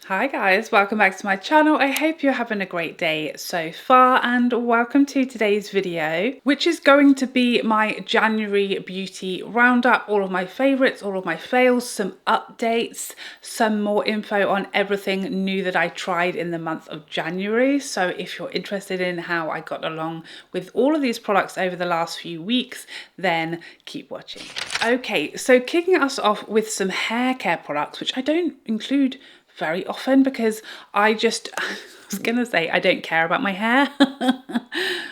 Hi guys, welcome back to my channel. I hope you're having a great day so far and welcome to today's video, which is going to be my January beauty roundup, all of my favorites, all of my fails, some updates, some more info on everything new that I tried in the month of January. So if you're interested in how I got along with all of these products over the last few weeks, then keep watching. Okay, so kicking us off with some hair care products, which I don't include very often because I was gonna say I don't care about my hair.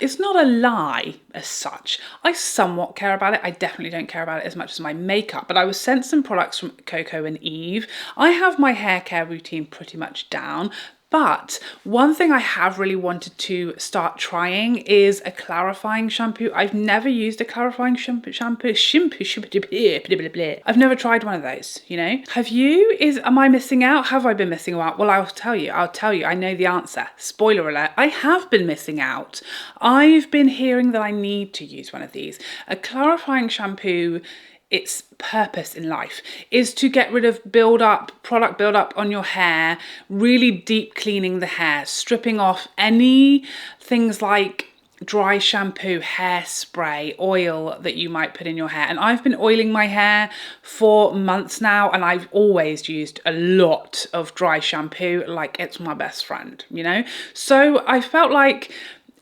It's not a lie as such. I somewhat care about it. I definitely don't care about it as much as my makeup, but I was sent some products from Coco and Eve. I have my hair care routine pretty much down. But one thing I have really wanted to start trying is a clarifying shampoo. I've never used a clarifying shampoo. I've never tried one of those, you know? Have you? Am I missing out? Have I been missing out? Well, I'll tell you, I know the answer. Spoiler alert, I have been missing out. I've been hearing that I need to use one of these. A clarifying shampoo, its purpose in life is to get rid of product buildup on your hair, really deep cleaning the hair, stripping off any things like dry shampoo, hairspray, oil that you might put in your hair. And I've been oiling my hair for months now, and I've always used a lot of dry shampoo, like it's my best friend, you know? So I felt like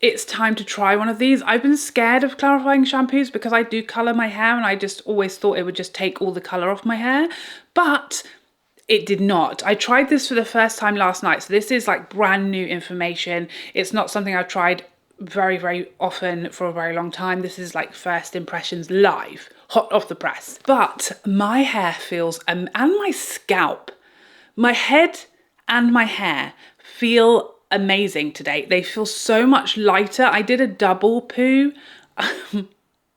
it's time to try one of these. I've been scared of clarifying shampoos because I do colour my hair and I just always thought it would just take all the colour off my hair, but it did not. I tried this for the first time last night, so this is like brand new information. It's not something I've tried very often for a very long time. This is like first impressions live, hot off the press. But my hair feels, and my scalp, my head and my hair feel amazing today. They feel so much lighter. I did a double poo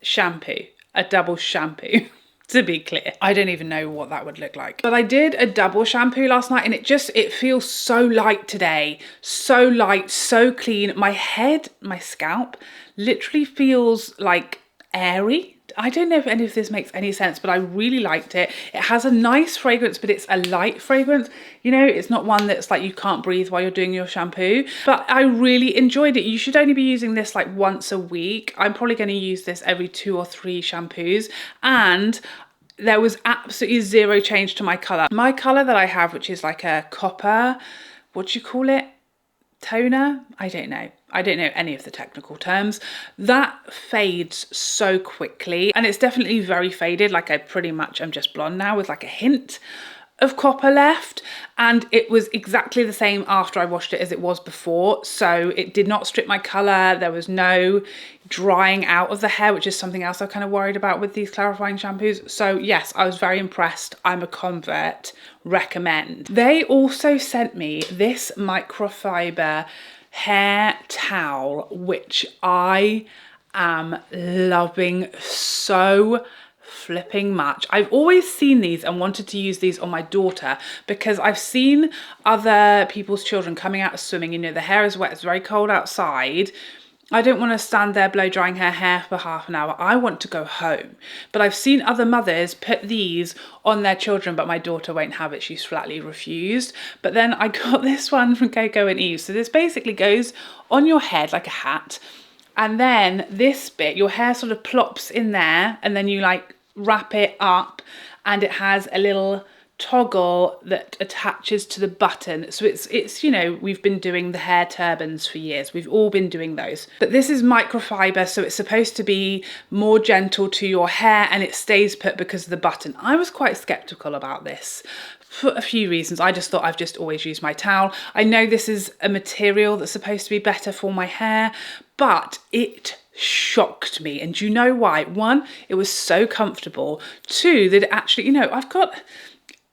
shampoo, a double shampoo. To be clear, I don't even know what that would look like. But I did a double shampoo last night and it feels so light today. So light, so clean. My head, my scalp literally feels like airy. I don't know if any of this makes any sense, but I really liked it. It has a nice fragrance, but it's a light fragrance. You know, it's not one that's like you can't breathe while you're doing your shampoo, but I really enjoyed it. You should only be using this like once a week. I'm probably going to use this every 2 or 3 shampoos, and there was absolutely zero change to my colour. My colour that I have, which is like a copper, what do you call it? Toner? I don't know any of the technical terms. That fades so quickly, and it's definitely very faded. Like I'm just blonde now with like a hint of copper left, and it was exactly the same after I washed it as it was before. So it did not strip my colour. There was no drying out of the hair, which is something else I'm kind of worried about with these clarifying shampoos. So yes, I was very impressed. I'm a convert. Recommend. They also sent me this microfiber hair towel, which I am loving so flipping much. I've always seen these and wanted to use these on my daughter because I've seen other people's children coming out of swimming. You know, the hair is wet, it's very cold outside. I don't want to stand there blow drying her hair for half an hour. I want to go home. But I've seen other mothers put these on their children, but my daughter won't have it. She's flatly refused. But then I got this one from Coco and Eve. So this basically goes on your head like a hat. And then this bit, your hair sort of plops in there, and then you like wrap it up, and it has a little toggle that attaches to the button. So it's you know, we've been doing the hair turbans for years. We've all been doing those. But this is microfiber, so it's supposed to be more gentle to your hair, and it stays put because of the button. I was quite skeptical about this for a few reasons. I just thought I've just always used my towel. I know this is a material that's supposed to be better for my hair, but it shocked me. And do you know why? 1, it was so comfortable. 2, that it actually, you know, I've got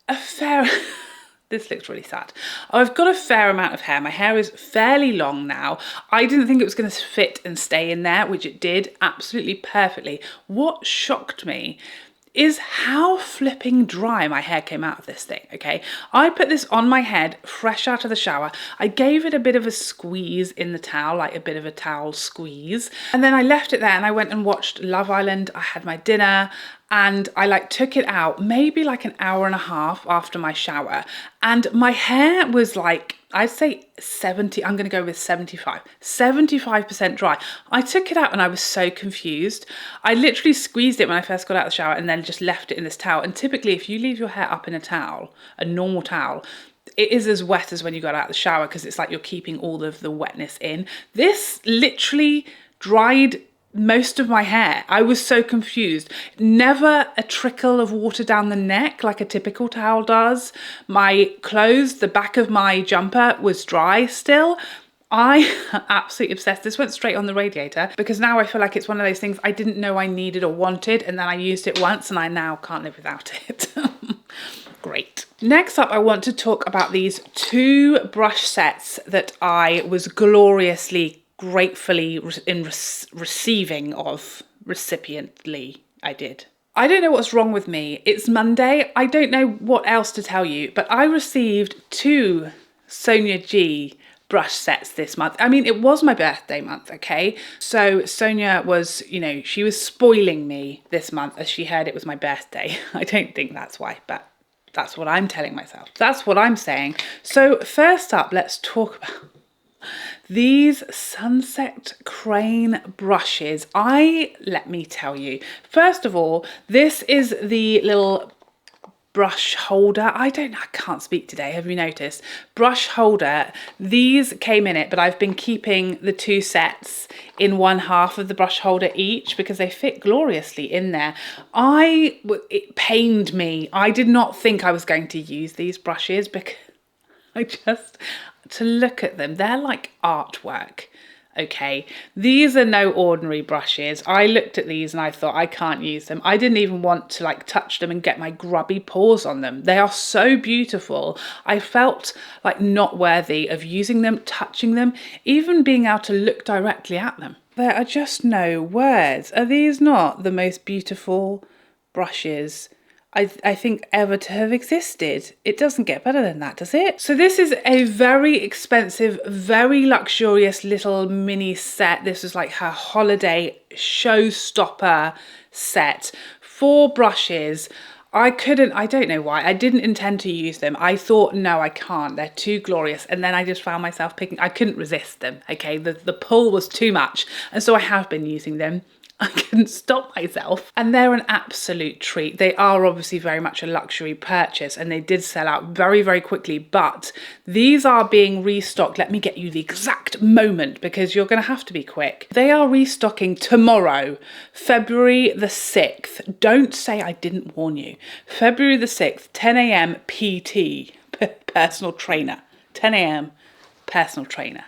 a fair, this looks really sad. I've got a fair amount of hair. My hair is fairly long now. I didn't think it was going to fit and stay in there, which it did absolutely perfectly. What shocked me is how flipping dry my hair came out of this thing, okay? I put this on my head fresh out of the shower. I gave it a bit of a squeeze in the towel, like a bit of a towel squeeze. And then I left it there and I went and watched Love Island. I had my dinner and I like took it out maybe like an hour and a half after my shower, and my hair was like, I'd say 70, I'm going to go with 75% dry. I took it out and I was so confused. I literally squeezed it when I first got out of the shower and then just left it in this towel. And typically if you leave your hair up in a towel, a normal towel, it is as wet as when you got out of the shower because it's like you're keeping all of the wetness in. This literally dried most of my hair. I was so confused. Never a trickle of water down the neck like a typical towel does. My clothes, the back of my jumper was dry still. I am absolutely obsessed. This went straight on the radiator because now I feel like it's one of those things I didn't know I needed or wanted, and then I used it once and I now can't live without it. Great. Next up, I want to talk about these two brush sets that I was gloriously, gratefully receiving of, recipiently, I did. I don't know what's wrong with me. It's Monday. I don't know what else to tell you, but I received two Sonia G brush sets this month. I mean, it was my birthday month, okay? So Sonia was, you know, she was spoiling me this month as she heard it was my birthday. I don't think that's why, but that's what I'm telling myself. That's what I'm saying. So first up, let's talk about these Sunset Crane brushes. Let me tell you, first of all, this is the little brush holder. I can't speak today, have you noticed? Brush holder. These came in it, but I've been keeping the two sets in one half of the brush holder each because they fit gloriously in there. It pained me. I did not think I was going to use these brushes because to look at them, they're like artwork. Okay, these are no ordinary brushes. I looked at these and I thought, I can't use them. I didn't even want to like touch them and get my grubby paws on them. They are so beautiful. I felt like not worthy of using them, touching them, even being able to look directly at them. There are just no words. Are these not the most beautiful brushes I think ever to have existed? It doesn't get better than that, does it? So this is a very expensive, very luxurious little mini set. This is like her holiday showstopper set. 4 brushes. I don't know why. I didn't intend to use them. I thought, no, I can't. They're too glorious. And then I just found myself I couldn't resist them. Okay, the pull was too much. And so I have been using them. I couldn't stop myself. And they're an absolute treat. They are obviously very much a luxury purchase and they did sell out very, very quickly, but these are being restocked. Let me get you the exact moment because you're going to have to be quick. They are restocking tomorrow, February the 6th. Don't say I didn't warn you. February the 6th, 10 a.m. PT, personal trainer. 10 a.m. personal trainer,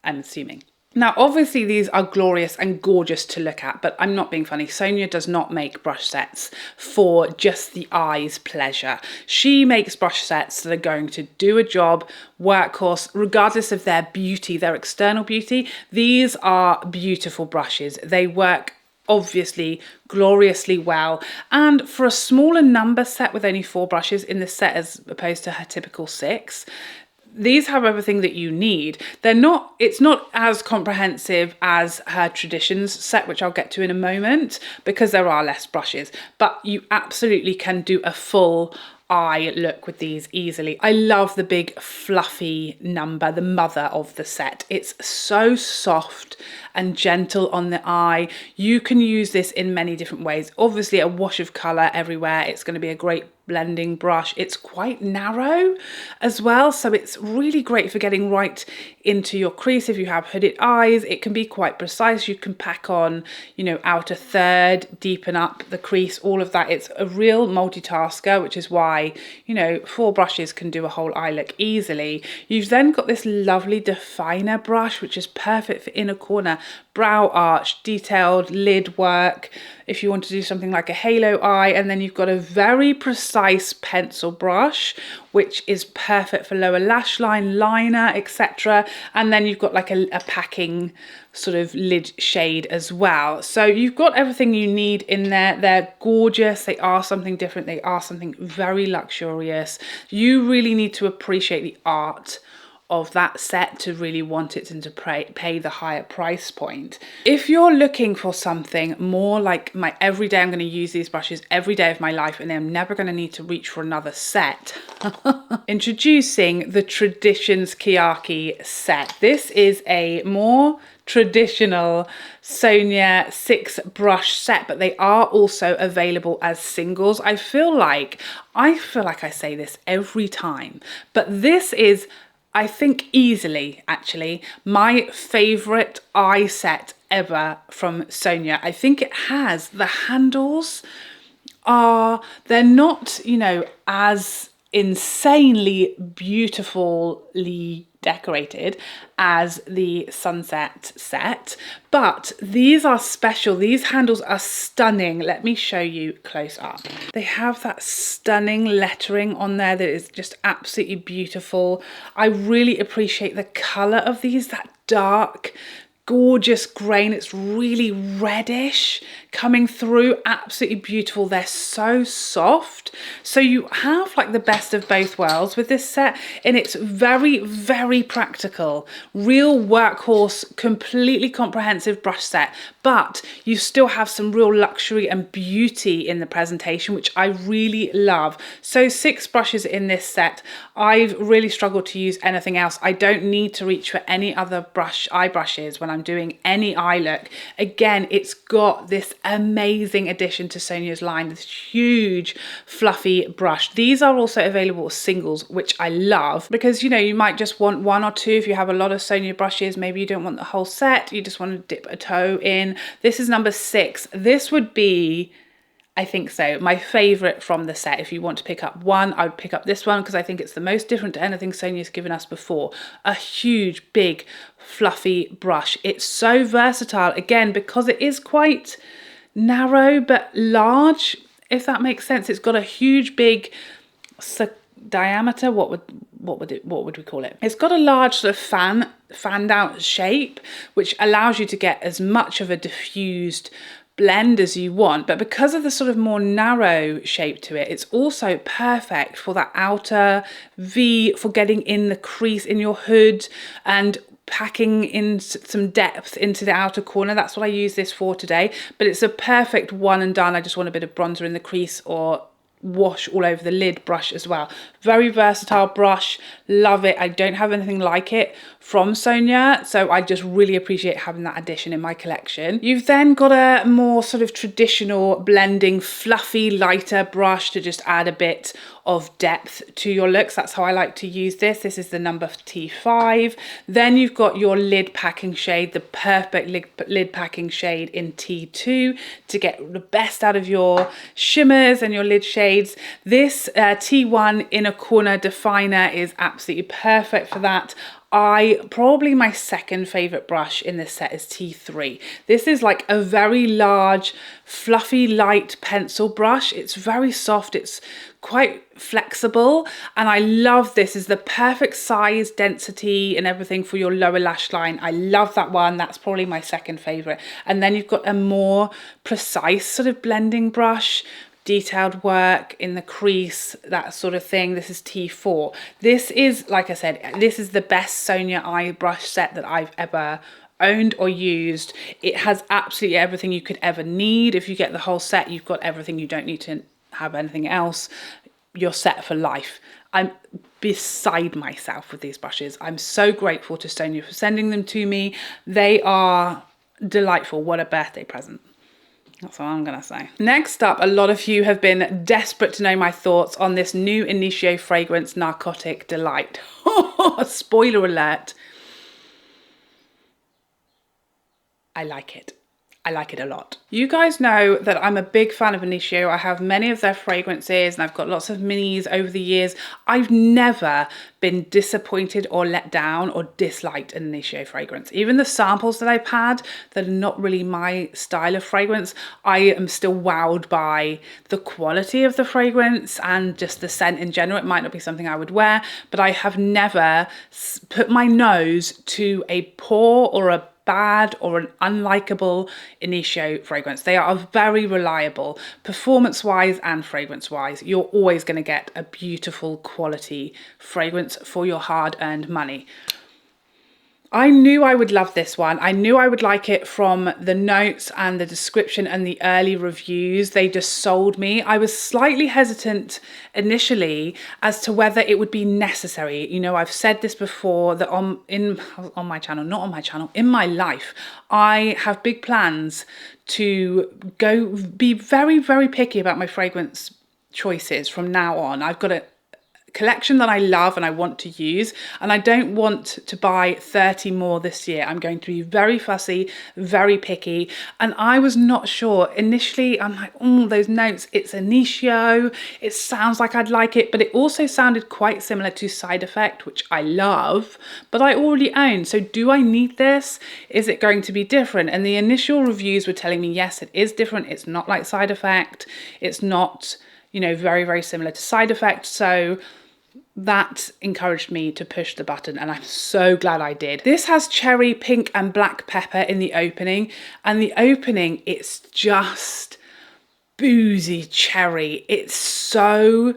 I'm assuming. Now, obviously these are glorious and gorgeous to look at, but I'm not being funny. Sonia does not make brush sets for just the eye's pleasure. She makes brush sets that are going to do a job, workhorse, regardless of their beauty, their external beauty. These are beautiful brushes. They work obviously gloriously well, and for a smaller number set with only 4 brushes in this set as opposed to her typical 6, these have everything that you need. It's not as comprehensive as her Traditions set, which I'll get to in a moment, because there are less brushes, but you absolutely can do a full eye look with these easily. I love the big fluffy number, the mother of the set. It's so soft and gentle on the eye. You can use this in many different ways. Obviously a wash of colour everywhere. It's going to be a great blending brush. It's quite narrow as well, so it's really great for getting right into your crease. If you have hooded eyes, it can be quite precise. You can pack on, you know, outer third, deepen up the crease, all of that. It's a real multitasker, which is why, you know, 4 brushes can do a whole eye look easily. You've then got this lovely definer brush, which is perfect for inner corner, brow arch, detailed lid work, if you want to do something like a halo eye. And then you've got a very precise pencil brush, which is perfect for lower lash line, liner, etc. And then you've got like a packing sort of lid shade as well. So you've got everything you need in there. They're gorgeous. They are something different. They are something very luxurious. You really need to appreciate the art of that set to really want it and to pay the higher price point. If you're looking for something more like my everyday, I'm going to use these brushes every day of my life and I'm never going to need to reach for another set. Introducing the Traditions Keyaki set. This is a more traditional Sonia 6 brush set, but they are also available as singles. I feel like I say this every time, but this is, I think, easily actually my favorite eye set ever from Sonia. I think it has, the handles they're not, you know, as insanely beautifully decorated as the Sunset set, but these are special. These handles are stunning. Let me show you close up. They have that stunning lettering on there that is just absolutely beautiful. I really appreciate the color of these, that dark gorgeous grain. It's really reddish coming through, absolutely beautiful. They're so soft, so you have like the best of both worlds with this set, and it's very, very practical, real workhorse, completely comprehensive brush set, but you still have some real luxury and beauty in the presentation, which I really love. So 6 brushes in this set. I've really struggled to use anything else. I don't need to reach for any other eye brushes when I'm doing any eye look. Again, it's got this amazing addition to Sonia's line, this huge fluffy brush. These are also available as singles, which I love, because you know, you might just want 1 or 2 if you have a lot of Sonia brushes. Maybe you don't want the whole set, you just want to dip a toe in. This is number 6. This would be, I think so, my favorite from the set. If you want to pick up one, I would pick up this one because I think it's the most different to anything Sonia's given us before. A huge, big, fluffy brush. It's so versatile, again, because it is quite narrow but large, if that makes sense. It's got a huge, big diameter. What would we call it? It's got a large sort of fanned out shape, which allows you to get as much of a diffused blend as you want, but because of the sort of more narrow shape to it, it's also perfect for that outer V, for getting in the crease in your hood and packing in some depth into the outer corner. That's what I use this for today, but it's a perfect one and done. I just want a bit of bronzer in the crease or wash all over the lid brush as well. Very versatile brush, love it. I don't have anything like it from Sonia, so I just really appreciate having that addition in my collection. You've then got a more sort of traditional blending, fluffy, lighter brush to just add a bit of depth to your looks. That's how I like to use this. This is the number T5. Then you've got your lid packing shade, the perfect lid packing shade in T2 to get the best out of your shimmers and your lid shades. This T1 inner corner definer is absolutely perfect for that. Probably my second favorite brush in this set is T3. This is like a very large, fluffy, light pencil brush. It's very soft. It's quite flexible, and I love this. Is the perfect size, density, and everything for your lower lash line. I love that one. That's probably my second favorite. And then you've got a more precise sort of blending brush, detailed work in the crease, that sort of thing. This is T4. This is, like I said, this is the best Sonia eye brush set that I've ever owned or used. It has absolutely everything you could ever need. If you get the whole set, you've got everything. You don't need to have anything else. You're set for life. I'm beside myself with these brushes. I'm so grateful to Sonia for sending them to me. They are delightful. What a birthday present. That's all I'm gonna say. Next up, a lot of you have been desperate to know my thoughts on this new Initio fragrance, Narcotic Delight. Spoiler alert. I like it. I like it a lot. You guys know that I'm a big fan of Initio. I have many of their fragrances and I've got lots of minis over the years. I've never been disappointed or let down or disliked an Initio fragrance. Even the samples that I've had that are not really my style of fragrance, I am still wowed by the quality of the fragrance and just the scent in general. It might not be something I would wear, but I have never put my nose to a pore or a bad or an unlikable Initio fragrance. They are very reliable, performance-wise and fragrance-wise. You're always going to get a beautiful quality fragrance for your hard-earned money. I knew I would love this one. I knew I would like it from the notes and the description and the early reviews. They just sold me. I was slightly hesitant initially as to whether it would be necessary. You know, I've said this before that on my channel, not on my channel, in my life, I have big plans to be very, very picky about my fragrance choices from now on. I've got a collection that I love and I want to use, and I don't want to buy 30 more this year. I'm going to be very fussy, very picky, and I was not sure. Initially, I'm like, oh, those notes, it's Initio, it sounds like I'd like it, but it also sounded quite similar to Side Effect, which I love, but I already own. So do I need this? Is it going to be different? And the initial reviews were telling me, yes, it is different. It's not like Side Effect. It's not, you know, very, very similar to Side Effect. So that encouraged me to push the button, and I'm so glad I did. This has cherry, pink and black pepper in the opening, and the opening, it's just boozy cherry. It's so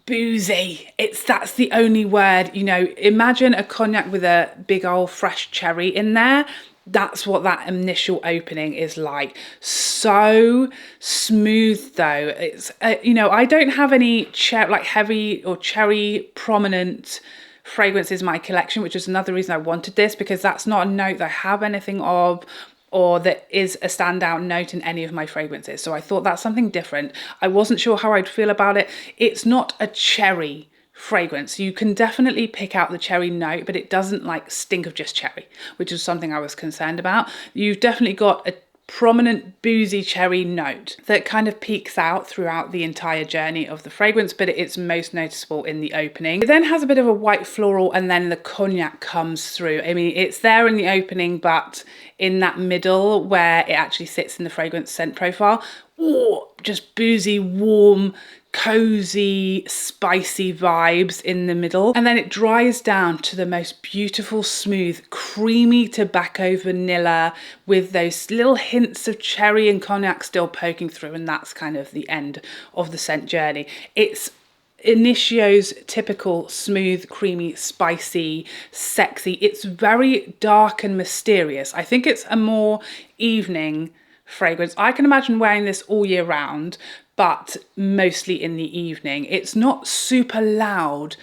boozy. That's the only word, you know. Imagine a cognac with a big old fresh cherry in there. That's what that initial opening is like. So smooth though. It's, you know, I don't have any like heavy or cherry prominent fragrances in my collection, which is another reason I wanted this, because that's not a note that I have anything of or that is a standout note in any of my fragrances. So I thought that's something different. I wasn't sure how I'd feel about it. It's not a cherry fragrance. You can definitely pick out the cherry note, but it doesn't like stink of just cherry, which is something I was concerned about. You've definitely got a prominent boozy cherry note that kind of peeks out throughout the entire journey of the fragrance, but it's most noticeable in the opening. It then has a bit of a white floral, and then the cognac comes through. I mean, it's there in the opening, but in that middle where it actually sits in the fragrance scent profile, oh, just boozy, warm, cozy, spicy vibes in the middle, and then it dries down to the most beautiful, smooth, creamy tobacco vanilla with those little hints of cherry and cognac still poking through, and that's kind of the end of the scent journey. It's Initio's typical smooth, creamy, spicy, sexy. It's very dark and mysterious. I think it's a more evening fragrance. I can imagine wearing this all year round, but mostly in the evening. It's not super loud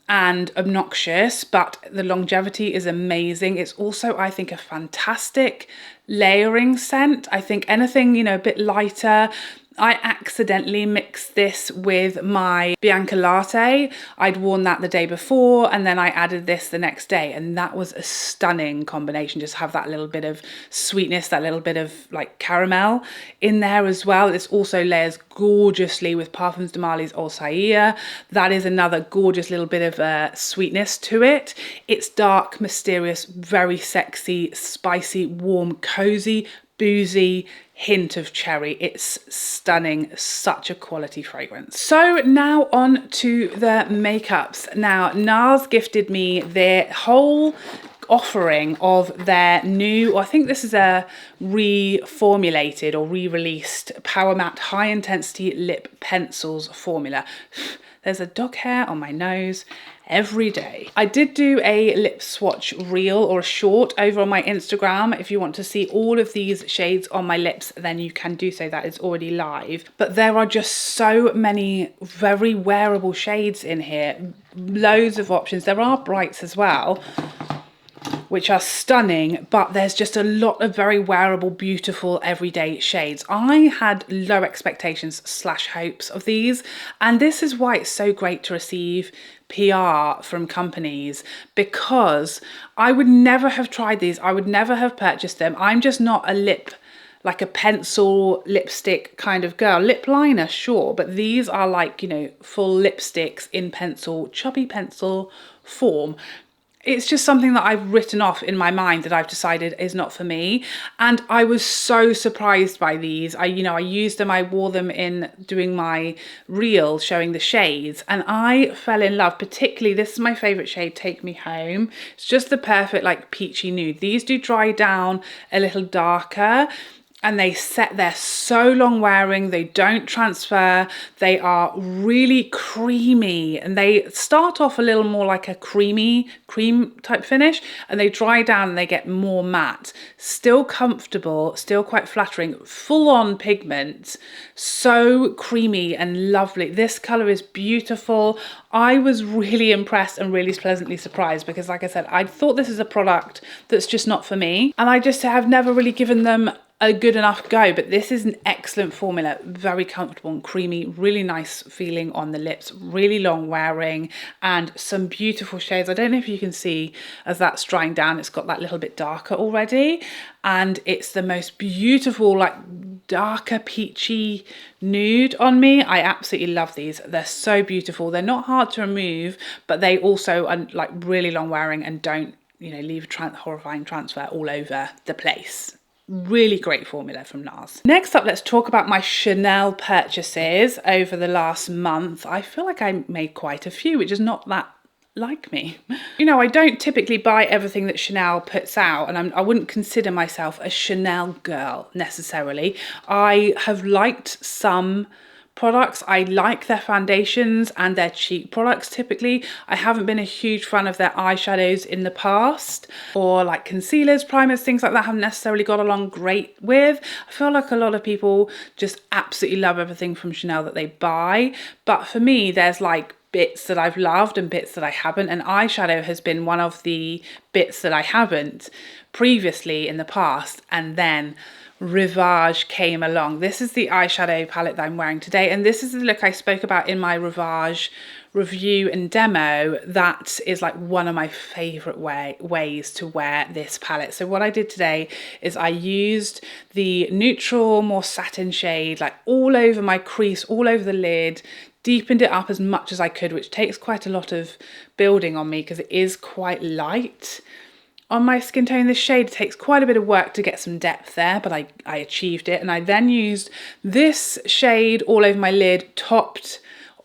and obnoxious, but the longevity is amazing. It's also, I think, a fantastic layering scent. I think anything, you know, a bit lighter. I accidentally mixed this with my Bianca Latte. I'd worn that the day before, and then I added this the next day, and that was a stunning combination. Just have that little bit of sweetness, that little bit of like caramel in there as well. This also layers gorgeously with Parfums de Marly's Alsaïa. That is another gorgeous little bit of sweetness to it. It's dark, mysterious, very sexy, spicy, warm, cozy, boozy, hint of cherry. It's stunning, such a quality fragrance. So now on to the makeups. Now Nars gifted me their whole offering of their new, I think this is a reformulated or re-released Powermatte High Intensity Lip Pencils formula. There's a dog hair on my nose every day. I did do a lip swatch reel or a short over on my Instagram. If you want to see all of these shades on my lips, then you can do so. That is already live. But there are just so many very wearable shades in here. Loads of options. There are brights as well, which are stunning, but there's just a lot of very wearable, beautiful, everyday shades. I had low expectations / hopes of these, and this is why it's so great to receive PR from companies, because I would never have tried these. I would never have purchased them. I'm just not a like a pencil lipstick kind of girl. Lip liner, sure, but these are like, you know, full lipsticks in pencil, chubby pencil form. it's just something that I've written off in my mind that I've decided is not for me. And I was so surprised by these. I used them, I wore them in doing my reel showing the shades, and I fell in love. Particularly, this is my favorite shade, Take Me Home. It's just the perfect like peachy nude. These do dry down a little darker, and they set there so long wearing, they don't transfer, they are really creamy, and they start off a little more like a cream type finish, and they dry down and they get more matte. Still comfortable, still quite flattering, full on pigment, so creamy and lovely. This colour is beautiful. I was really impressed and really pleasantly surprised because, like I said, I thought this is a product that's just not for me, and I just have never really given them a good enough go. But this is an excellent formula, very comfortable and creamy, really nice feeling on the lips, really long wearing, and some beautiful shades. I don't know if you can see as that's drying down, it's got that little bit darker already, and it's the most beautiful like darker peachy nude on me. I absolutely love these. They're so beautiful. They're not hard to remove, but they also are like really long wearing and don't, you know, leave a horrifying transfer all over the place. Really great formula from Nars. Next up, let's talk about my Chanel purchases over the last month. I feel like I made quite a few, which is not that like me. You know, I don't typically buy everything that Chanel puts out, and I wouldn't consider myself a Chanel girl necessarily. I have liked some products. I like their foundations and their cheek products typically. I haven't been a huge fan of their eyeshadows in the past, or like concealers, primers, things like that. I haven't necessarily got along great with. I feel like a lot of people just absolutely love everything from Chanel that they buy, but for me there's like bits that I've loved and bits that I haven't, and eyeshadow has been one of the bits that I haven't previously in the past, and then Rivage came along. This is the eyeshadow palette that I'm wearing today, and this is the look I spoke about in my Rivage review and demo. That is like one of my favorite ways to wear this palette. So what I did today is I used the neutral, more satin shade like all over my crease, all over the lid, deepened it up as much as I could, which takes quite a lot of building on me because it is quite light on my skin tone. This shade takes quite a bit of work to get some depth there, but I achieved it. And I then used this shade all over my lid, topped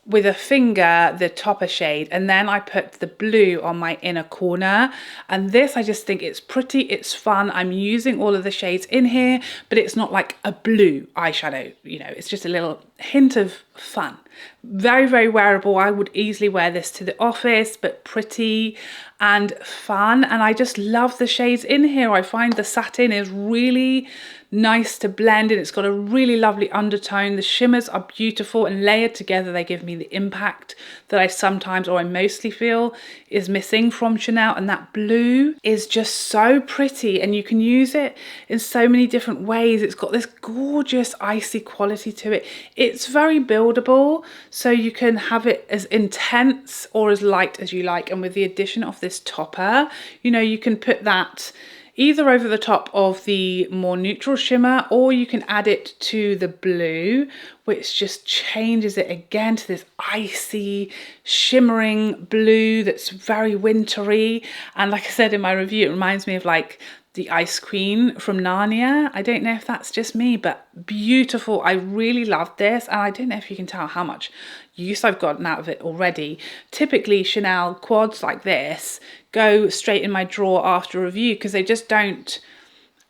with a finger the topper shade, and then I put the blue on my inner corner. And this, I just think it's pretty, it's fun. I'm using all of the shades in here, but it's not like a blue eyeshadow, you know, it's just a little hint of fun. Very, very wearable. I would easily wear this to the office, but pretty and fun. And I just love the shades in here. I find the satin is really nice to blend, and it's got a really lovely undertone. The shimmers are beautiful, and layered together they give me the impact that I sometimes, or I mostly feel, is missing from Chanel. And that blue is just so pretty, and you can use it in so many different ways. It's got this gorgeous icy quality to it. It's very buildable, so you can have it as intense or as light as you like. And with the addition of this topper, you know, you can put that either over the top of the more neutral shimmer, or you can add it to the blue, which just changes it again to this icy, shimmering blue that's very wintry. And like I said in my review, it reminds me of like the Ice Queen from Narnia. I don't know if that's just me, but beautiful. I really love this, and I don't know if you can tell how much use I've gotten out of it already. Typically Chanel quads like this go straight in my drawer after review because they just don't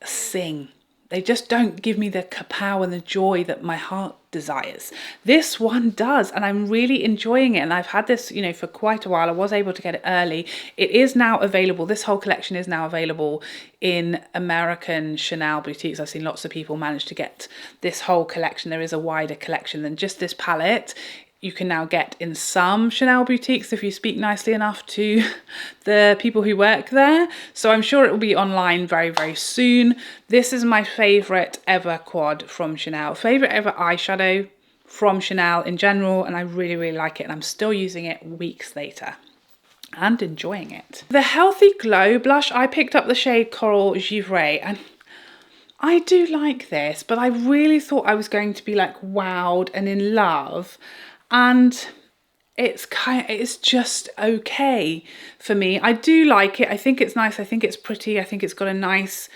sing. They just don't give me the kapow and the joy that my heart desires. This one does, and I'm really enjoying it. And I've had this, you know, for quite a while. I was able to get it early. It is now available. This whole collection is now available in American Chanel boutiques. I've seen lots of people manage to get this whole collection. There is a wider collection than just this palette. You can now get in some Chanel boutiques if you speak nicely enough to the people who work there. So I'm sure it will be online very, very soon. This is my favorite ever quad from Chanel, favorite ever eyeshadow from Chanel in general. And I really, really like it. And I'm still using it weeks later and enjoying it. The Healthy Glow blush, I picked up the shade Coral Givre, and I do like this, but I really thought I was going to be like wowed and in love. And it's just okay for me. I do like it. I think it's nice. I think it's pretty. I think it's got a nice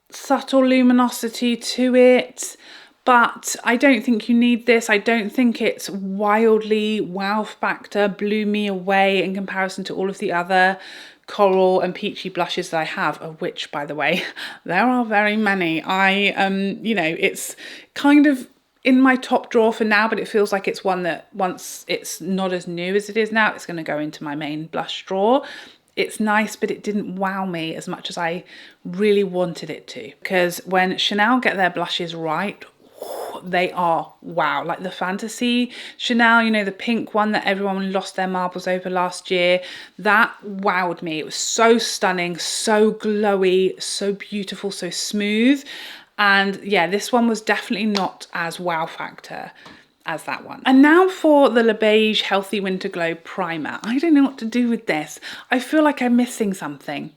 subtle luminosity to it, but I don't think you need this. I don't think it's wildly wow factor, blew me away in comparison to all of the other coral and peachy blushes that I have, of which, by the way, there are very many. You know, it's kind of in my top drawer for now, but it feels like it's one that once it's not as new as it is now, it's going to go into my main blush drawer. It's nice, but it didn't wow me as much as I really wanted it to. Because when Chanel get their blushes right, they are wow. Like the Fantasy Chanel, you know, the pink one that everyone lost their marbles over last year, that wowed me. It was so stunning, so glowy, so beautiful, so smooth. And yeah, this one was definitely not as wow factor as that one. And now for the Icy Beige Healthy Winter Glow Primer. I don't know what to do with this. I feel like I'm missing something.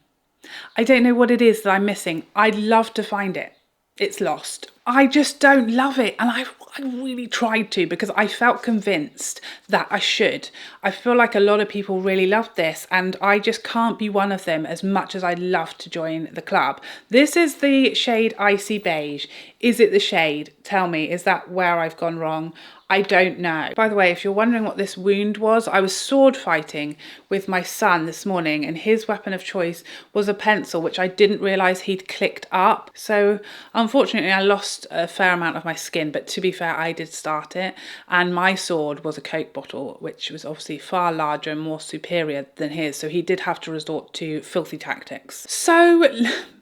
I don't know what it is that I'm missing. I'd love to find it. It's lost. I just don't love it. And I really tried to, because I felt convinced that I should. I feel like a lot of people really loved this, and I just can't be one of them as much as I'd love to join the club. This is the shade Icy Beige. Is it the shade? Tell me, is that where I've gone wrong? I don't know. By the way, if you're wondering what this wound was, I was sword fighting with my son this morning, and his weapon of choice was a pencil, which I didn't realise he'd clicked up. So unfortunately, I lost a fair amount of my skin, but to be fair, I did start it. And my sword was a Coke bottle, which was obviously far larger and more superior than his. So he did have to resort to filthy tactics. So,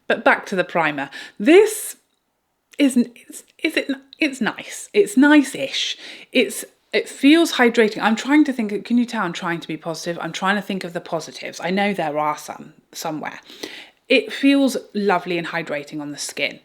but back to the primer. This it's nice. It's nice-ish. It feels hydrating. I'm trying to think, can you tell I'm trying to be positive? I'm trying to think of the positives. I know there are some somewhere. It feels lovely and hydrating on the skin.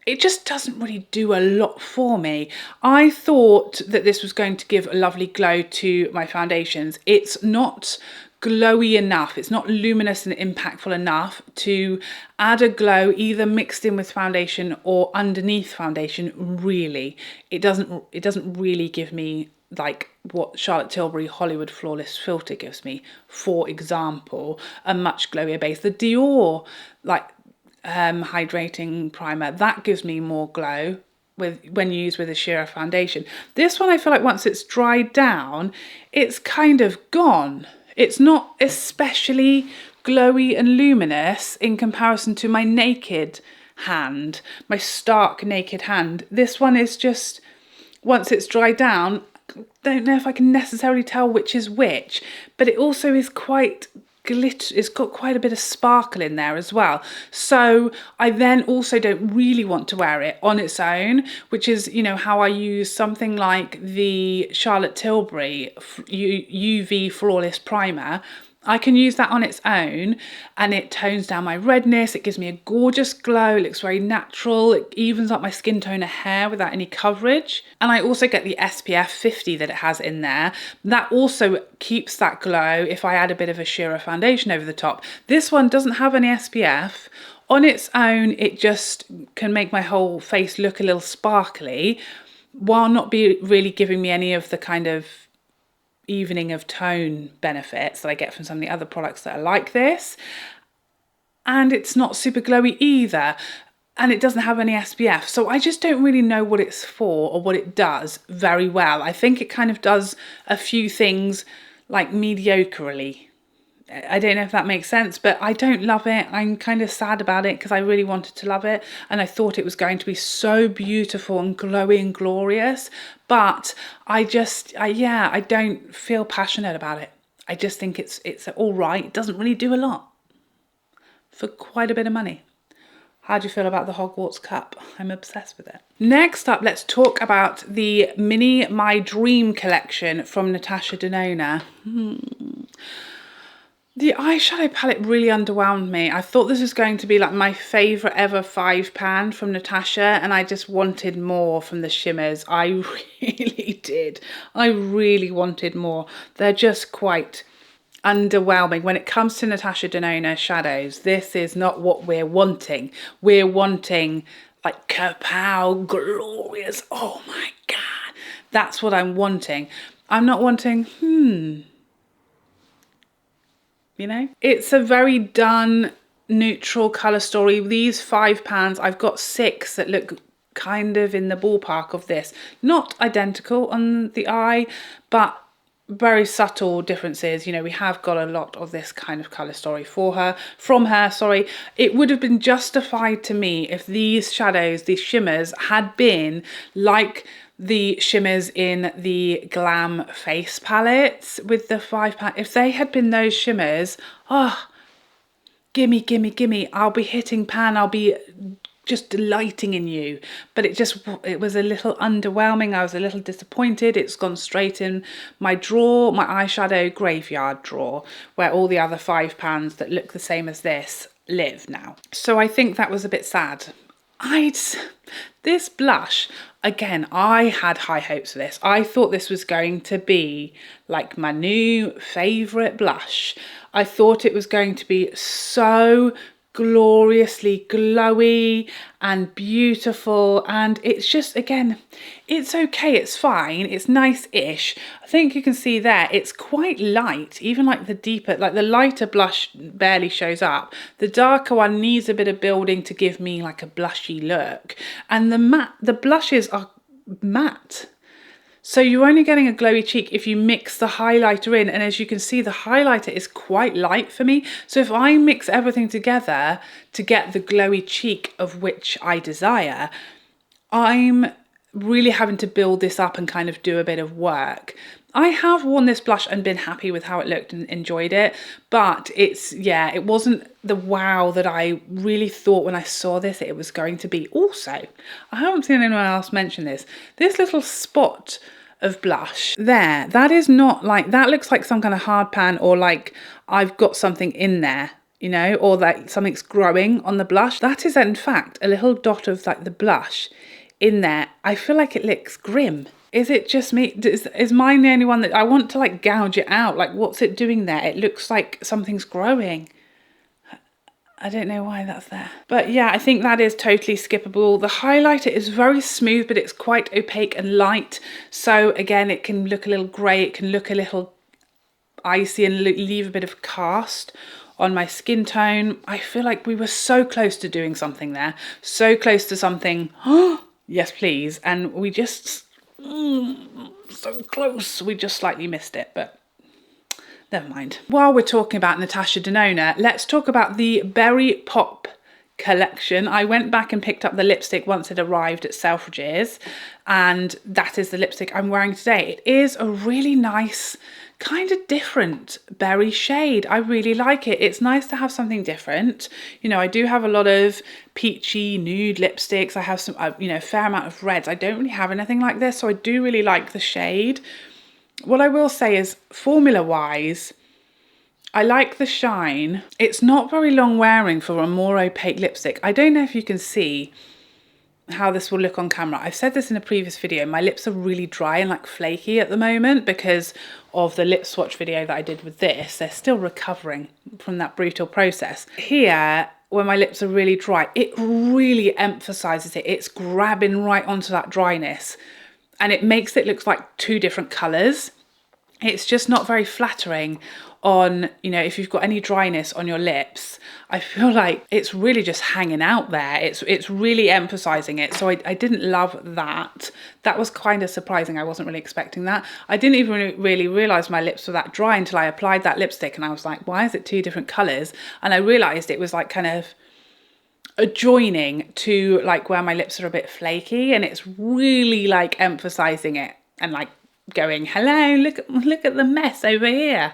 It just doesn't really do a lot for me. I thought that this was going to give a lovely glow to my foundations. It's not glowy enough. It's not luminous and impactful enough to add a glow either mixed in with foundation or underneath foundation, really. It doesn't really give me like what Charlotte Tilbury Hollywood Flawless Filter gives me, for example, a much glowier base. The Dior hydrating primer, that gives me more glow when used with a sheer foundation. This one, I feel like once it's dried down, it's kind of gone. It's not especially glowy and luminous in comparison to my naked hand, my stark naked hand. This one is just, once it's dried down, I don't know if I can necessarily tell which is which, but it also is quite glitter. It's got quite a bit of sparkle in there as well. So I then also don't really want to wear it on its own, which is, you know, how I use something like the Charlotte Tilbury UV Flawless Primer. I can use that on its own and it tones down my redness. It gives me a gorgeous glow. It looks very natural. It evens up my skin tone of hair without any coverage. And I also get the SPF 50 that it has in there. That also keeps that glow if I add a bit of a sheerer foundation over the top. This one doesn't have any SPF. On its own, it just can make my whole face look a little sparkly while not be really giving me any of the kind of evening of tone benefits that I get from some of the other products that are like this. And it's not super glowy either, and it doesn't have any SPF, so I just don't really know what it's for or what it does very well. I think it kind of does a few things like mediocrely. I don't know if that makes sense, but I don't love it. I'm kind of sad about it because I really wanted to love it and I thought it was going to be so beautiful and glowy and glorious, but I don't feel passionate about it. I just think it's all right. It doesn't really do a lot for quite a bit of money. How do you feel about the Hogwarts cup? I'm obsessed with it. Next up, let's talk about the mini My Dream collection from Natasha Denona. The eyeshadow palette really underwhelmed me. I thought this was going to be like my favourite ever 5-pan from Natasha, and I just wanted more from the shimmers. I really did. I really wanted more. They're just quite underwhelming. When it comes to Natasha Denona shadows, this is not what we're wanting. We're wanting like kapow, glorious, oh my God. That's what I'm wanting. I'm not wanting, you know? It's a very done, neutral colour story. These 5 pans, I've got 6 that look kind of in the ballpark of this. Not identical on the eye, but very subtle differences. You know, we have got a lot of this kind of colour story from her. It would have been justified to me if these shadows, these shimmers, had been like the shimmers in the Glam face palettes with the 5 pan. If they had been those shimmers, oh, gimme, gimme, gimme. I'll be hitting pan. I'll be just delighting in you. But it was a little underwhelming. I was a little disappointed. It's gone straight in my drawer, my eyeshadow graveyard drawer, where all the other 5 pans that look the same as this live now. So I think that was a bit sad. This blush, again, I had high hopes for this. I thought this was going to be like my new favourite blush. I thought it was going to be so gloriously glowy and beautiful, and it's just, again, it's okay, it's fine, it's nice-ish. I think you can see there it's quite light, even like the deeper, like the lighter blush barely shows up. The darker one needs a bit of building to give me like a blushy look, and the blushes are matte. So you're only getting a glowy cheek if you mix the highlighter in, and as you can see, the highlighter is quite light for me. So if I mix everything together to get the glowy cheek of which I desire, I'm really having to build this up and kind of do a bit of work. I have worn this blush and been happy with how it looked and enjoyed it, but it wasn't the wow that I really thought when I saw this it was going to be. Also, I haven't seen anyone else mention this little spot of blush there, that is not like, that looks like some kind of hard pan, or like I've got something in there, you know, or that something's growing on the blush. That is in fact a little dot of like the blush in there. I feel like it looks grim. Is it just me? Is mine the only one that I want to like gouge it out? Like, what's it doing there? It looks like something's growing. I don't know why that's there. But yeah, I think that is totally skippable. The highlighter is very smooth, but it's quite opaque and light. So again, it can look a little grey. It can look a little icy and leave a bit of cast on my skin tone. I feel like we were so close to doing something there. So close to something. Yes, please. And we just... so close. We just slightly missed it, but never mind. While we're talking about Natasha Denona, let's talk about the Berry Pop collection. I went back and picked up the lipstick once it arrived at Selfridges, and that is the lipstick I'm wearing today. It is a really nice, kind of different berry shade. I really like it. It's nice to have something different. You know, I do have a lot of peachy nude lipsticks. I have some, you know, a fair amount of reds. I don't really have anything like this, so I do really like the shade. What I will say is, formula-wise, I like the shine. It's not very long wearing for a more opaque lipstick. I don't know if you can see how this will look on camera. I've said this in a previous video. My lips are really dry and like flaky at the moment because of the lip swatch video that I did with this. They're still recovering from that brutal process. Here, when my lips are really dry, it really emphasizes it. It's grabbing right onto that dryness, and it makes it look like 2 different colors. It's just not very flattering on, you know, if you've got any dryness on your lips. I feel like it's really just hanging out there. It's really emphasizing it. So I didn't love that. That was kind of surprising. I wasn't really expecting that. I didn't even really realize my lips were that dry until I applied that lipstick, and I was like, why is it 2 different colors? And I realized it was like kind of adjoining to like where my lips are a bit flaky, and it's really like emphasizing it and like going, hello, look at the mess over here.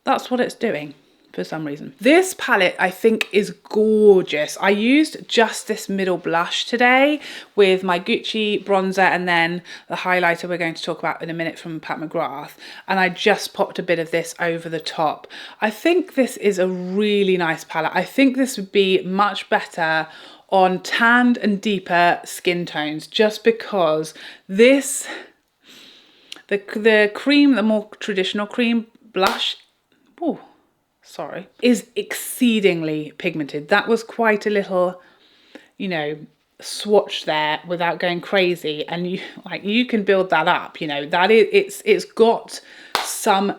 That's what it's doing for some reason. This palette I think is gorgeous. I used just this middle blush today with my Gucci bronzer and then the highlighter we're going to talk about in a minute from Pat McGrath, and I just popped a bit of this over the top. I think this is a really nice palette. I think this would be much better on tanned and deeper skin tones, just because this, the cream, the more traditional cream blush, is exceedingly pigmented. That was quite a little, you know, swatch there without going crazy, and you can build that up, you know, that is, it's got some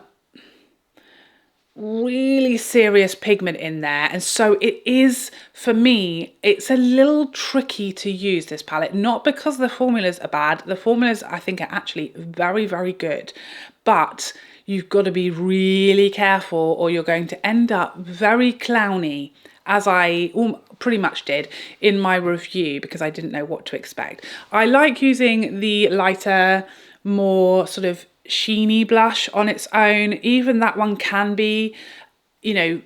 really serious pigment in there, and so it is, for me, it's a little tricky to use this palette, not because the formulas are bad. The formulas I think are actually very, very good, but you've got to be really careful or you're going to end up very clowny, as I pretty much did in my review, because I didn't know what to expect. I like using the lighter, more sort of sheeny blush on its own. Even that one can be, you know,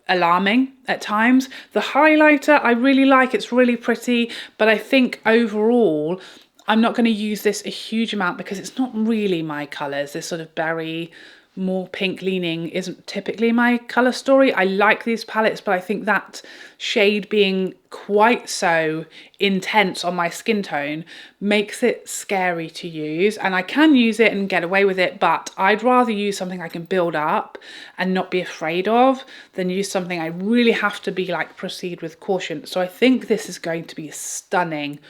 alarming at times. The highlighter I really like, it's really pretty, but I think overall I'm not going to use this a huge amount because it's not really my colours. This sort of berry, more pink leaning isn't typically my colour story. I like these palettes, but I think that shade being quite so intense on my skin tone makes it scary to use, and I can use it and get away with it, but I'd rather use something I can build up and not be afraid of than use something I really have to be like proceed with caution. So I think this is going to be stunning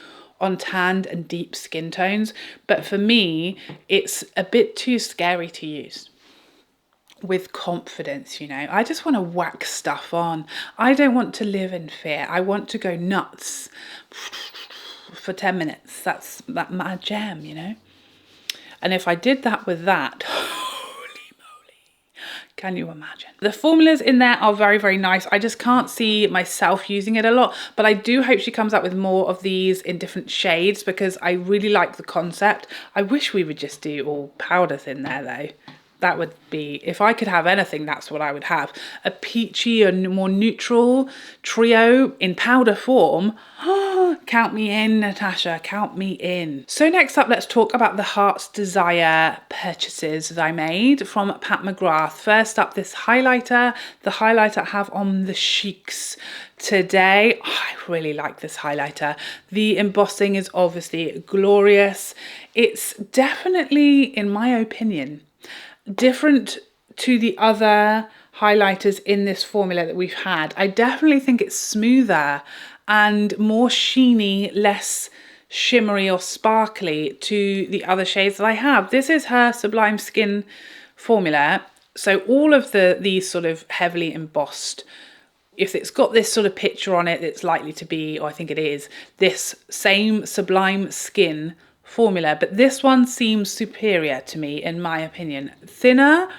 on tanned and deep skin tones, but for me it's a bit too scary to use with confidence, you know. I just want to whack stuff on. I don't want to live in fear. I want to go nuts for 10 minutes. That's my jam, you know. And if I did that with that, holy moly, can you imagine? The formulas in there are very, very nice. I just can't see myself using it a lot, but I do hope she comes up with more of these in different shades because I really like the concept. I wish we would just do all powders in there though. That would be, if I could have anything, that's what I would have. A peachy and more neutral trio in powder form. Count me in, Natasha, count me in. So next up, let's talk about the Heart's Desire purchases that I made from Pat McGrath. First up, this highlighter. The highlighter I have on the cheeks today. Oh, I really like this highlighter. The embossing is obviously glorious. It's definitely, in my opinion, different to the other highlighters in this formula that we've had. I definitely think it's smoother and more sheeny, less shimmery or sparkly to the other shades that I have. This is her Sublime Skin formula. So all of these sort of heavily embossed, if it's got this sort of picture on it, it's likely to be, or I think it is, this same Sublime Skin formula, but this one seems superior to me in my opinion. Thinner,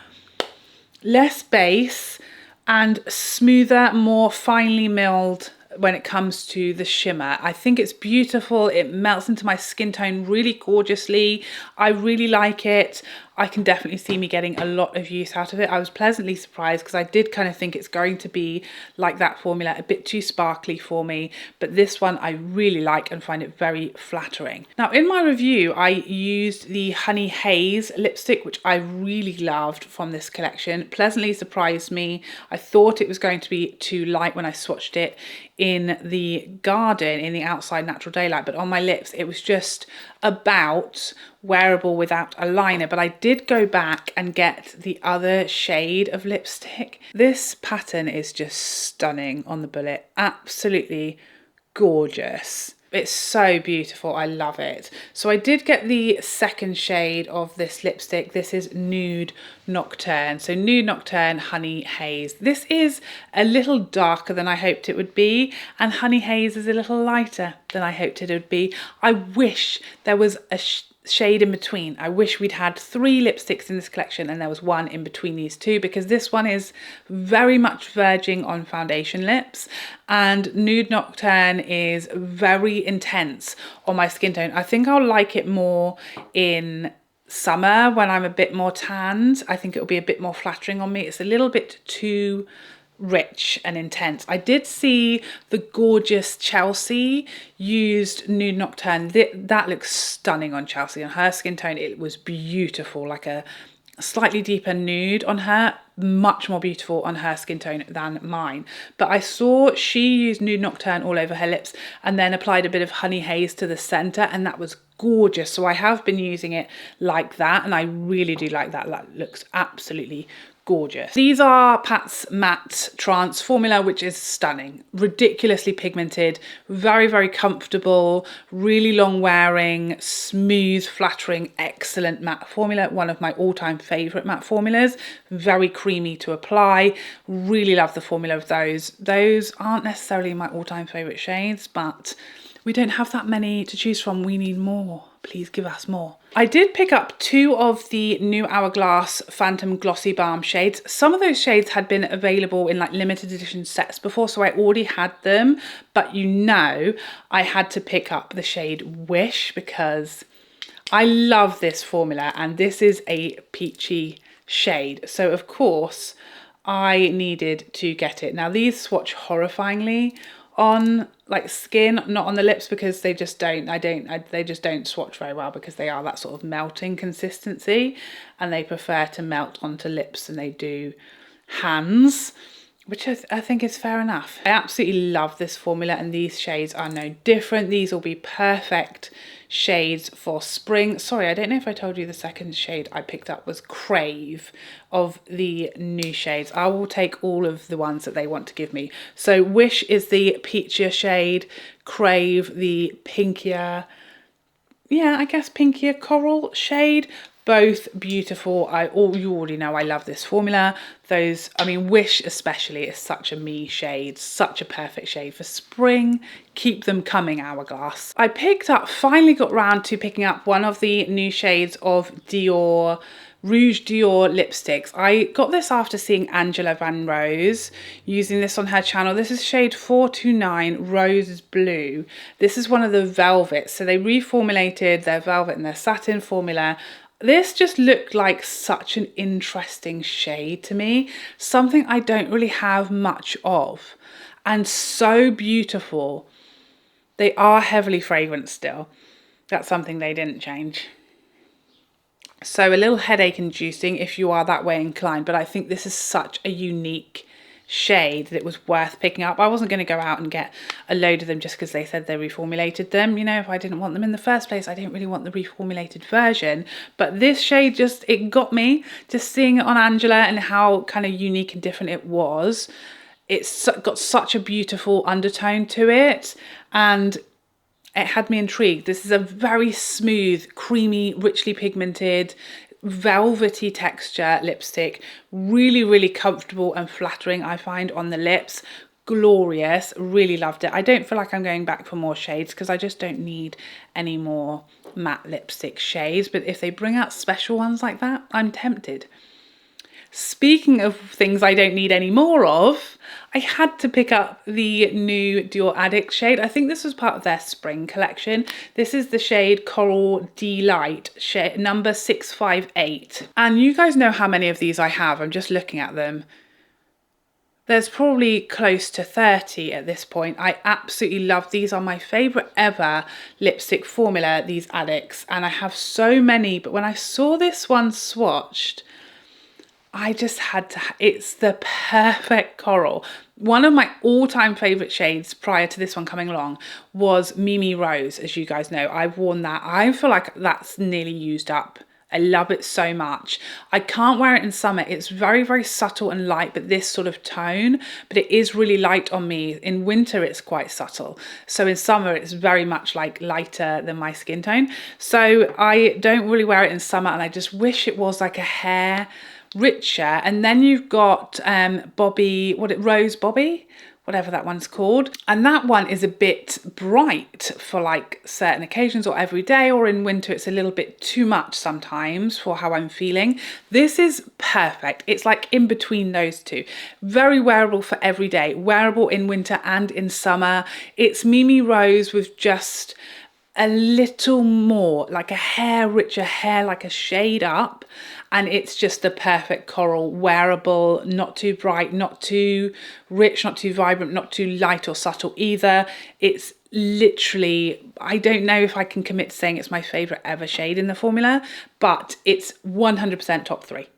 less base, and smoother, more finely milled when it comes to the shimmer. I think it's beautiful. It melts into my skin tone really gorgeously. I really like it. I can definitely see me getting a lot of use out of it. I was pleasantly surprised because I did kind of think it's going to be like that formula, a bit too sparkly for me, but this one I really like and find it very flattering. Now in my review, I used the Honey Haze lipstick, which I really loved from this collection. Pleasantly surprised me. I thought it was going to be too light when I swatched it in the garden, in the outside natural daylight, but on my lips it was just about wearable without a liner. But I did go back and get the other shade of lipstick. This pattern is just stunning on the bullet, absolutely gorgeous. It's so beautiful. I love it. So I did get the second shade of this lipstick. This is Nude Nocturne. So Nude Nocturne Honey Haze. This is a little darker than I hoped it would be, and Honey Haze is a little lighter than I hoped it would be. I wish there was a shade in between. I wish we'd had 3 lipsticks in this collection and there was one in between these two, because this one is very much verging on foundation lips and Nude Nocturne is very intense on my skin tone. I think I'll like it more in summer when I'm a bit more tanned. I think it'll be a bit more flattering on me. It's a little bit too rich and intense. I did see the gorgeous Chelsea used Nude Nocturne. That looks stunning on Chelsea. On her skin tone, it was beautiful, like a slightly deeper nude on her, much more beautiful on her skin tone than mine. But I saw she used Nude Nocturne all over her lips and then applied a bit of Honey Haze to the center, and that was gorgeous. So I have been using it like that and I really do like that. That looks absolutely gorgeous. These are Pat's Matte Trance formula, which is stunning, ridiculously pigmented, very, very comfortable, really long wearing, smooth, flattering, excellent matte formula. One of my all-time favorite matte formulas, very creamy to apply. Really love the formula of those. Those aren't necessarily my all-time favorite shades, but we don't have that many to choose from. We need more. Please give us more. I did pick up 2 of the new Hourglass Phantom Glossy Balm shades. Some of those shades had been available in like limited edition sets before, so I already had them. But you know, I had to pick up the shade Wish because I love this formula and this is a peachy shade. So of course, I needed to get it. Now these swatch horrifyingly on like skin, not on the lips, because they just don't, they just don't swatch very well because they are that sort of melting consistency and they prefer to melt onto lips than they do hands, which I think is fair enough. I absolutely love this formula and these shades are no different. These will be perfect shades for spring. Sorry, I don't know if I told you the second shade I picked up was Crave of the new shades. I will take all of the ones that they want to give me. So Wish is the peachier shade, Crave the pinkier, yeah, I guess pinkier coral shade. Both beautiful. You already know I love this formula. Those, I mean, Wish especially is such a me shade, such a perfect shade for spring. Keep them coming, Hourglass. I finally got round to picking up one of the new shades of Dior, Rouge Dior lipsticks. I got this after seeing Angela Van Rose using this on her channel. This is shade 429 Rose Blue. This is one of the velvets. So they reformulated their velvet and their satin formula. This just looked like such an interesting shade to me, something I don't really have much of, and so beautiful. They are heavily fragrant still. That's something they didn't change. So a little headache inducing if you are that way inclined, but I think this is such a unique shade that it was worth picking up. I wasn't going to go out and get a load of them just because they said they reformulated them. You know, if I didn't want them in the first place, I didn't really want the reformulated version. But this shade just, it got me just seeing it on Angela and how kind of unique and different it was. It's got such a beautiful undertone to it and it had me intrigued. This is a very smooth, creamy, richly pigmented, velvety texture lipstick, really, really comfortable and flattering, I find, on the lips. Glorious, really loved it. I don't feel like I'm going back for more shades because I just don't need any more matte lipstick shades, but if they bring out special ones like that, I'm tempted. Speaking of things I don't need any more of, I had to pick up the new Dior Addict shade. I think this was part of their spring collection. This is the shade Coral D-Lite, shade number 658. And you guys know how many of these I have. I'm just looking at them. There's probably close to 30 at this point. I absolutely love these. Are my favorite ever lipstick formula, these Addicts. And I have so many, but when I saw this one swatched, I just had to, it's the perfect coral. One of my all-time favorite shades prior to this one coming along was Mimi Rose, as you guys know. I've worn that. I feel like that's nearly used up. I love it so much. I can't wear it in summer. It's very, very subtle and light, but this sort of tone, but it is really light on me. In winter, it's quite subtle. So in summer, it's very much like lighter than my skin tone. So I don't really wear it in summer and I just wish it was like a hair richer. And then you've got Rose Bobby, whatever that one's called, and that one is a bit bright for like certain occasions or every day, or in winter it's a little bit too much sometimes for how I'm feeling. This is perfect. It's like in between those two. Very wearable for every day, wearable in winter and in summer. It's Mimi Rose with just a little more, like a hair richer, hair like a shade up, and it's just the perfect coral, wearable, not too bright, not too rich, not too vibrant, not too light or subtle either. It's literally, I don't know if I can commit to saying it's my favorite ever shade in the formula, but it's 100% top 3.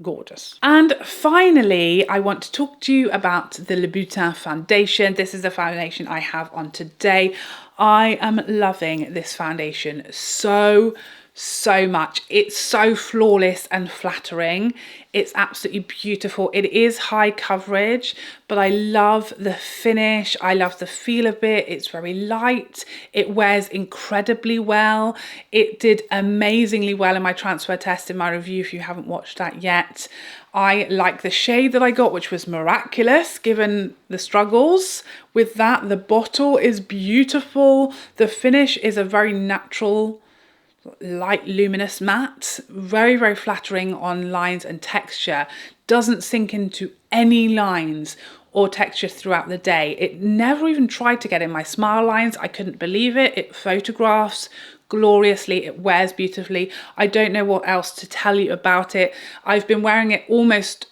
Gorgeous. And finally, I want to talk to you about the Louboutin foundation. This is the foundation I have on today. I am loving this foundation so so much. It's so flawless and flattering. It's absolutely beautiful. It is high coverage, but I love the finish. I love the feel of it. It's very light. It wears incredibly well. It did amazingly well in my transfer test in my review if you haven't watched that yet. I like the shade that I got, which was miraculous given the struggles with that. The bottle is beautiful. The finish is a very natural, light luminous matte, very, very flattering on lines and texture. Doesn't sink into any lines or texture throughout the day. It never even tried to get in my smile lines. I couldn't believe it. It photographs gloriously. It wears beautifully. I don't know what else to tell you about it. I've been wearing it almost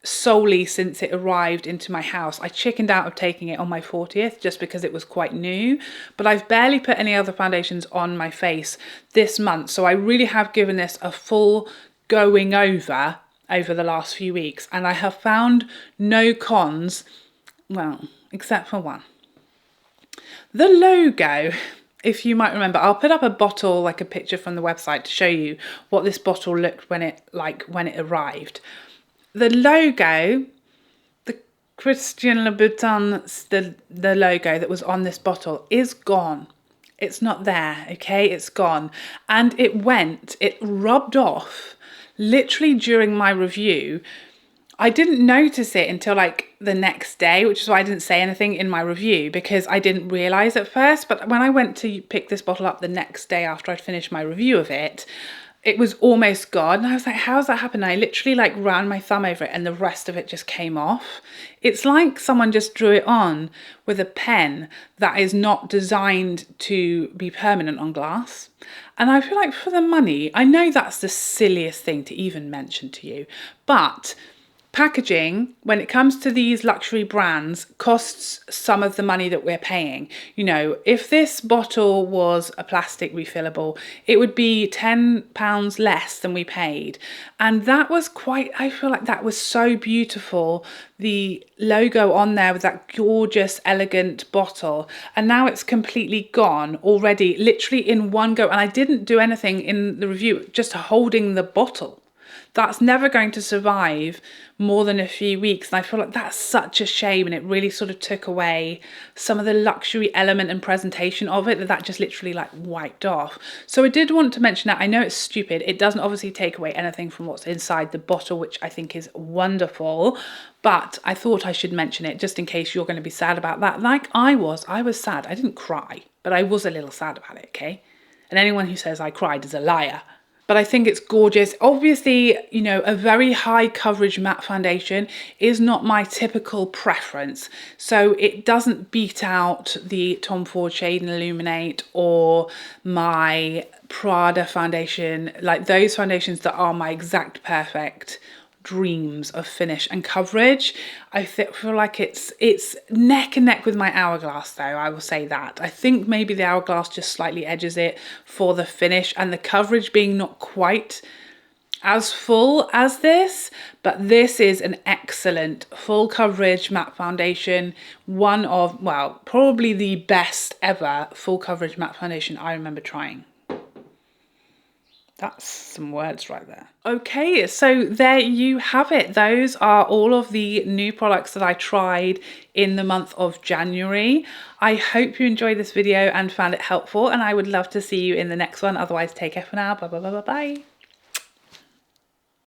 solely since it arrived into my house. I chickened out of taking it on my 40th just because it was quite new, but I've barely put any other foundations on my face this month. So I really have given this a full going over the last few weeks, and I have found no cons, well, except for one. The logo, if you might remember, I'll put up a bottle, like a picture from the website to show you what this bottle looked when it arrived. The logo, the Christian Louboutin, the logo that was on this bottle is gone. It's not there, okay? It's gone. And it rubbed off literally during my review. I didn't notice it until like the next day, which is why I didn't say anything in my review, because I didn't realize at first. But when I went to pick this bottle up the next day after I'd finished my review of it, it was almost gone. And I was like, how's that happen? I literally like ran my thumb over it and the rest of it just came off. It's like someone just drew it on with a pen that is not designed to be permanent on glass. And I feel like for the money, I know that's the silliest thing to even mention to you, but packaging, when it comes to these luxury brands, costs some of the money that we're paying. You know, if this bottle was a plastic refillable, it would be £10 less than we paid. And that was I feel like that was so beautiful. The logo on there with that gorgeous, elegant bottle. And now it's completely gone already, literally in one go. And I didn't do anything in the review, just holding the bottle. That's never going to survive more than a few weeks. And I feel like that's such a shame. And it really sort of took away some of the luxury element and presentation of it that just literally like wiped off. So I did want to mention that. I know it's stupid. It doesn't obviously take away anything from what's inside the bottle, which I think is wonderful. But I thought I should mention it just in case you're going to be sad about that. Like I was sad. I didn't cry, but I was a little sad about it, okay? And anyone who says I cried is a liar. But I think it's gorgeous. Obviously, you know, a very high coverage matte foundation is not my typical preference. So it doesn't beat out the Tom Ford Shade and Illuminate or my Prada foundation, like those foundations that are my exact perfect dreams of finish and coverage. I feel like it's neck and neck with my Hourglass though, I will say that. I think maybe the Hourglass just slightly edges it for the finish and the coverage being not quite as full as this, but this is an excellent full coverage matte foundation. One of, well, probably the best ever full coverage matte foundation I remember trying. That's some words right there. Okay, so there you have it. Those are all of the new products that I tried in the month of January. I hope you enjoyed this video and found it helpful, and I would love to see you in the next one. Otherwise, take care for now. Bye, bye, bye, bye, bye.